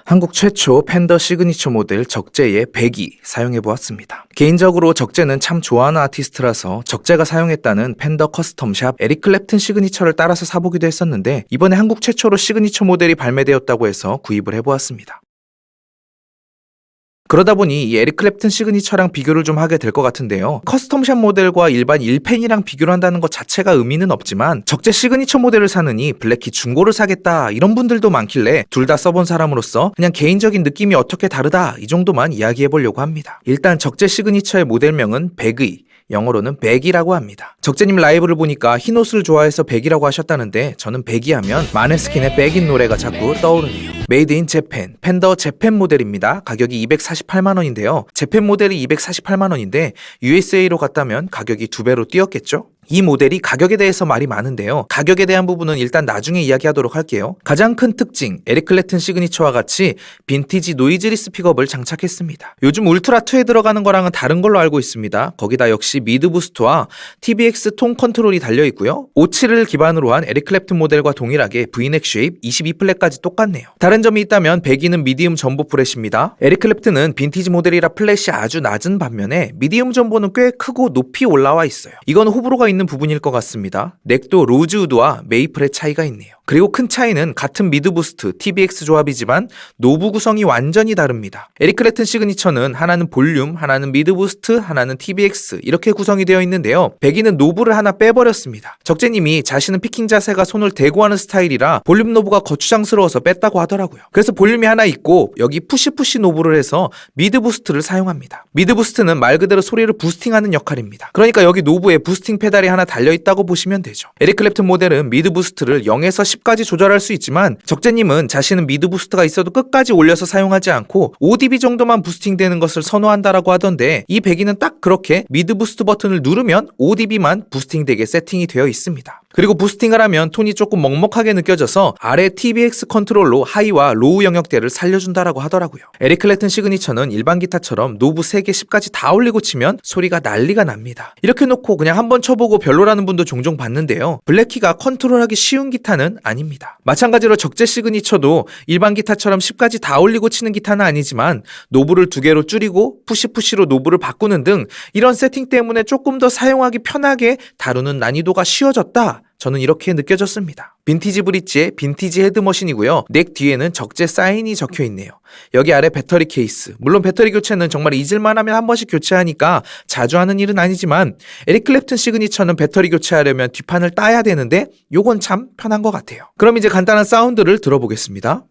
한국 최초 팬더 시그니처 모델 적재의 100이 사용해보았습니다. 개인적으로 적재는 참 좋아하는 아티스트라서 적재가 사용했다는 팬더 커스텀샵 에릭 클랩튼 시그니처를 따라서 사보기도 했었는데 이번에 한국 최초로 시그니처 모델이 발매되었다고 해서 구입을 해보았습니다. 그러다 보니 이 에릭 클랩튼 시그니처랑 비교를 좀 하게 될 것 같은데요. 커스텀샵 모델과 일반 1펜이랑 비교를 한다는 것 자체가 의미는 없지만 적재 시그니처 모델을 사느니 블랙키 중고를 사겠다 이런 분들도 많길래 둘 다 써본 사람으로서 그냥 개인적인 느낌이 어떻게 다르다 이 정도만 이야기해보려고 합니다. 일단 적재 시그니처의 모델명은 100의 영어로는 백이라고 합니다. 적재님 라이브를 보니까 흰 옷을 좋아해서 백이라고 하셨다는데 저는 백이 하면 마네스킨의 백인 노래가 자꾸 떠오르네요. 메이드 인 재팬, 팬더 재팬 모델입니다. 가격이 248만원인데요. 재팬 모델이 248만원인데 USA로 갔다면 가격이 2배로 뛰었겠죠? 이 모델이 가격에 대해서 말이 많은데요. 가격에 대한 부분은 일단 나중에 이야기하도록 할게요. 가장 큰 특징, 에릭 클랩튼 시그니처와 같이 빈티지 노이즈리스 픽업을 장착했습니다. 요즘 울트라2에 들어가는 거랑은 다른 걸로 알고 있습니다. 거기다 역시 미드 부스트와 TBX 톤 컨트롤이 달려있고요. 57을 기반으로 한 에릭 클랩튼 모델과 동일하게 V넥 쉐입 22플랫까지 똑같네요. 다른 점이 있다면 배기는 미디움 전보 플랫입니다. 에릭 클랩튼은 빈티지 모델이라 플랫이 아주 낮은 반면에 미디움 전보는 꽤 크고 높이 올라와 있어요. 이건 호불호가 있는 부분일 것 같습니다. 넥도 로즈우드와 메이플의 차이가 있네요. 그리고 큰 차이는 같은 미드 부스트, TBX 조합이지만 노브 구성이 완전히 다릅니다. 에릭 클랩튼 시그니처는 하나는 볼륨, 하나는 미드 부스트, 하나는 TBX 이렇게 구성이 되어 있는데요. 배기는 노브를 하나 빼버렸습니다. 적재님이 자신은 피킹 자세가 손을 대고 하는 스타일이라 볼륨 노브가 거추장스러워서 뺐다고 하더라고요. 그래서 볼륨이 하나 있고 여기 푸시 노브를 해서 미드 부스트를 사용합니다. 미드 부스트는 말 그대로 소리를 부스팅하는 역할입니다. 그러니까 여기 노브에 부스팅 페달이 하나 달려있다고 보시면 되죠. 에릭 클랩튼 모델은 미드 부스트를 0에서 10까지 조절할 수 있지만 적재님은 자신은 미드 부스트가 있어도 끝까지 올려서 사용하지 않고 5dB 정도만 부스팅 되는 것을 선호한다라고 하던데 이 배기는 딱 그렇게 미드 부스트 버튼을 누르면 5dB만 부스팅 되게 세팅이 되어 있습니다. 그리고 부스팅을 하면 톤이 조금 먹먹하게 느껴져서 아래 TBX 컨트롤로 하이와 로우 영역대를 살려준다라고 하더라고요. 에릭 클랩튼 시그니처는 일반 기타처럼 노브 3개 10까지 다 올리고 치면 소리가 난리가 납니다. 이렇게 놓고 그냥 한번 쳐보고 별로라는 분도 종종 봤는데요. 블랙키가 컨트롤하기 쉬운 기타는 아닙니다. 마찬가지로 적재 시그니처도 일반 기타처럼 10까지 다 올리고 치는 기타는 아니지만 노브를 2개로 줄이고 푸시로 노브를 바꾸는 등 이런 세팅 때문에 조금 더 사용하기 편하게 다루는 난이도가 쉬워졌다. 저는 이렇게 느껴졌습니다. 빈티지 브릿지의 빈티지 헤드머신이고요. 넥 뒤에는 적재 사인이 적혀있네요. 여기 아래 배터리 케이스. 물론 배터리 교체는 정말 잊을만 하면 한 번씩 교체하니까 자주 하는 일은 아니지만 에릭 클랩튼 시그니처는 배터리 교체하려면 뒷판을 따야 되는데 요건 참 편한 것 같아요. 그럼 이제 간단한 사운드를 들어보겠습니다.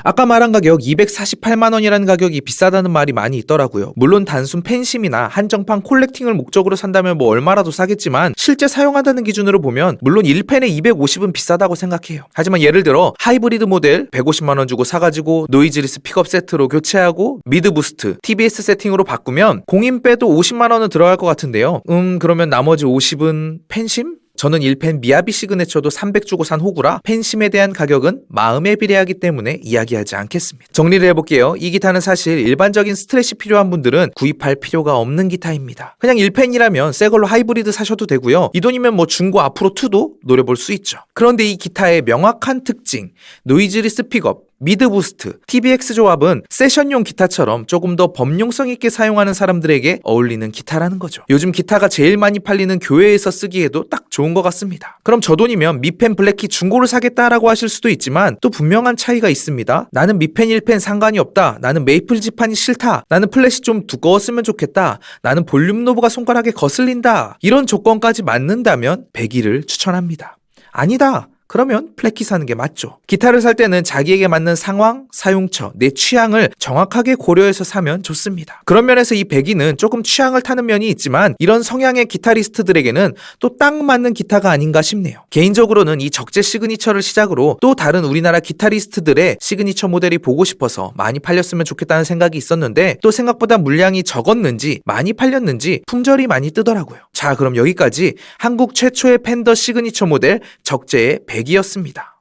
아까 말한 가격 248만 원이라는 가격이 비싸다는 말이 많이 있더라고요. 물론 단순 팬심이나 한정판 콜렉팅을 목적으로 산다면 뭐 얼마라도 싸겠지만 실제 사용한다는 기준으로 보면 물론 1펜에 250은 비싸다고 생각해요. 하지만 예를 들어 하이브리드 모델 150만 원 주고 사가지고 노이즈리스 픽업 세트로 교체하고 미드 부스트, TBS 세팅으로 바꾸면 공인 빼도 50만 원은 들어갈 것 같은데요. 그러면 나머지 50은 팬심? 저는 1펜 미야비 시그네처도 300 주고 산 호구라 팬심에 대한 가격은 마음에 비례하기 때문에 이야기하지 않겠습니다. 정리를 해볼게요. 이 기타는 사실 일반적인 스트레시 필요한 분들은 구입할 필요가 없는 기타입니다. 그냥 1펜이라면 새 걸로 하이브리드 사셔도 되고요. 이 돈이면 뭐 중고 앞으로 2도 노려볼 수 있죠. 그런데 이 기타의 명확한 특징, 노이즈리스 픽업, 미드 부스트, TBX 조합은 세션용 기타처럼 조금 더 범용성 있게 사용하는 사람들에게 어울리는 기타라는 거죠. 요즘 기타가 제일 많이 팔리는 교회에서 쓰기에도 딱 좋은 것 같습니다. 그럼 저 돈이면 미펜 블랙키 중고를 사겠다라고 하실 수도 있지만 또 분명한 차이가 있습니다. 나는 미펜 1펜 상관이 없다. 나는 메이플 지판이 싫다. 나는 플랫이 좀 두꺼웠으면 좋겠다. 나는 볼륨 노브가 손가락에 거슬린다. 이런 조건까지 맞는다면 100일을 추천합니다. 아니다. 그러면 플랫키 사는 게 맞죠. 기타를 살 때는 자기에게 맞는 상황, 사용처, 내 취향을 정확하게 고려해서 사면 좋습니다. 그런 면에서 이 배기는 조금 취향을 타는 면이 있지만 이런 성향의 기타리스트들에게는 또 딱 맞는 기타가 아닌가 싶네요. 개인적으로는 이 적재 시그니처를 시작으로 또 다른 우리나라 기타리스트들의 시그니처 모델이 보고 싶어서 많이 팔렸으면 좋겠다는 생각이 있었는데 또 생각보다 물량이 적었는지 많이 팔렸는지 품절이 많이 뜨더라고요. 자, 그럼 여기까지 한국 최초의 팬더 시그니처 모델 적재의 100이었습니다.